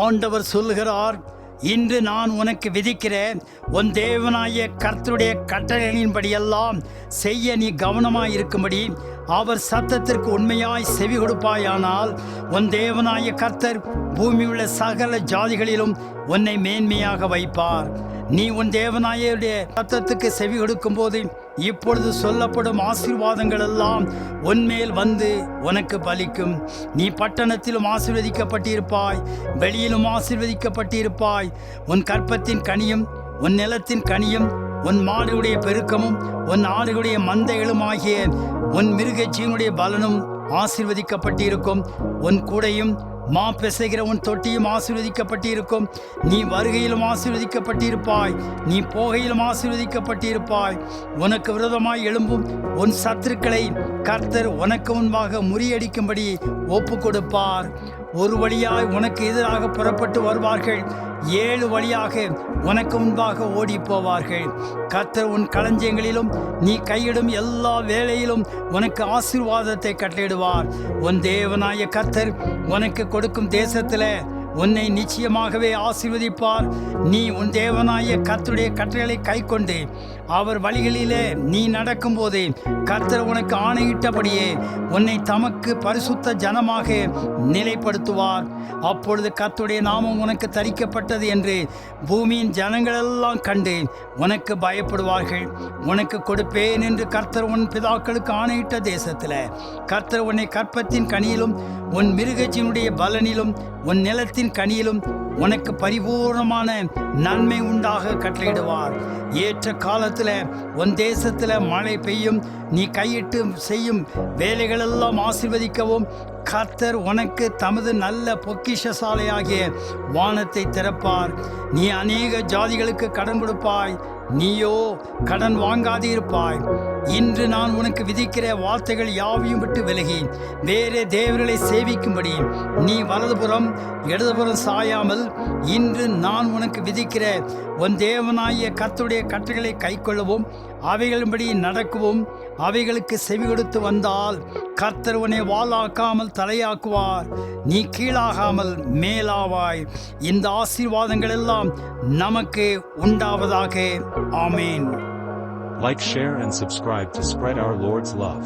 ஆண்டவர் சொல்லுகிறார், இன்று நான் உனக்கு விதிக்கிற உன் தேவனாய கர்த்தருடைய கட்டளைகளின்படியெல்லாம் செய்ய நீ கவனமாயிருக்கும்படி அவர் சத்தத்திற்கு உண்மையாய் செவி கொடுப்பாயானால் உன் தேவனாய கர்த்தர் பூமியுள்ள சகல ஜாதிகளிலும் உன்னை மேன்மையாக வைப்பார். நீ உன் தேவனாயுடைய சத்தத்துக்கு செவி கொடுக்கும் போது இப்பொழுது சொல்லப்படும் ஆசீர்வாதங்கள் எல்லாம் உன்மேல் வந்து உனக்கு பலிக்கும். நீ பட்டணத்திலும் ஆசீர்வதிக்கப்பட்டிருப்பாய், வெளியிலும் ஆசீர்வதிக்கப்பட்டிருப்பாய். உன் கற்பத்தின் கனியும் உன் நிலத்தின் கனியும் உன் மாடுடைய பெருக்கமும் உன் ஆடுகளுடைய மந்தைகளும் ஆகிய உன் மிருகஜீவனுடைய பலனும் ஆசீர்வதிக்கப்பட்டிருக்கும். உன் கூடையும் மா பிசைகிற உன் தொட்டியும் ஆசீர்வதிக்கப்பட்டிருக்கும். நீ வருகையிலும் ஆசீர்வதிக்கப்பட்டிருப்பாய், நீ போகையிலும் ஆசீர்வதிக்கப்பட்டிருப்பாய். உனக்கு விரோதமாய் எழும்பும் உன் சத்துருக்களை கர்த்தர் உனக்கு முன்பாக முறியடிக்கும்படி ஒப்பு கொடுப்பார். ஒரு வழியாய் உனக்கு எதிராக புறப்பட்டு வருவார்கள், 7 வழியாக உனக்கு முன்பாக ஓடி போவார்கள். கர்த்தர் உன் களஞ்சியங்களிலும் நீ கையிடும் எல்லா வேளையிலும் உனக்கு ஆசீர்வாதத்தை கட்டளையிடுவார். உன் தேவனாய கர்த்தர் உனக்கு கொடுக்கும் தேசத்தில் உன்னை நிச்சயமாகவே ஆசீர்வதிப்பார். நீ உன் தேவனாய கர்த்தருடைய கட்டளைகளை கைக்கொண்டு அவர் வழிகளிலே நீ நடக்கும்போது கர்த்தர் உனக்கு ஆணையிட்டபடியே உன்னை தமக்கு பரிசுத்த ஜனமாக நிலைப்படுத்துவார். அப்பொழுது கர்த்தருடைய நாமம் உனக்கு தரிக்கப்பட்டது என்று பூமியின் ஜனங்களெல்லாம் கண்டு உனக்கு பயப்படுவார்கள். உனக்கு கொடுப்பேன் என்று கர்த்தர் உன் பிதாக்களுக்கு ஆணையிட்ட தேசத்தில் கர்த்தர் உன்னை கற்பத்தின் கனியிலும் உன் மிருகத்தினுடைய பலனிலும் உன் நிலத்தின் கனியிலும் உனக்கு பரிபூர்ணமான நன்மை உண்டாக கட்டளையிடுவார். ஏற்ற காலத்தில் உன் தேசத்தில் மழை பெய்யும். நீ கையிட்டு செய்யும் வேலைகளெல்லாம் ஆசீர்வதிக்கவும் கர்த்தர் உனக்கு தமது நல்ல பொக்கிஷசாலையாகிய வானத்தை திறப்பார். நீ அநேக ஜாதிகளுக்கு கடன் கொடுப்பாய், நீயோ கடன் வாங்காதிருப்பாய். இன்று நான் உனக்கு விதிக்கிற வார்த்தைகள் யாவையும் விட்டு விலகி வேறே தேவர்களை சேவிக்கும்படி நீ வலதுபுறம் இடதுபுறம் சாயாமல் இன்று நான் உனக்கு விதிக்கிற உன் தேவனாகிய கர்த்தருடைய கட்டளைகளை கைக்கொள்ளவும் அவைகளின்படி நடக்கவும் அவைகளுக்கு செவி கொடுத்து வந்தால் கர்த்தர் உன்னை வாளாக்காமல் தலையாக்குவார், நீ கீழாகாமல் மேலாவாய். இந்த ஆசீர்வாதங்கள் எல்லாம் நமக்கு உண்டாவதாக. ஆமேன். Like, share and subscribe to spread our Lord's love.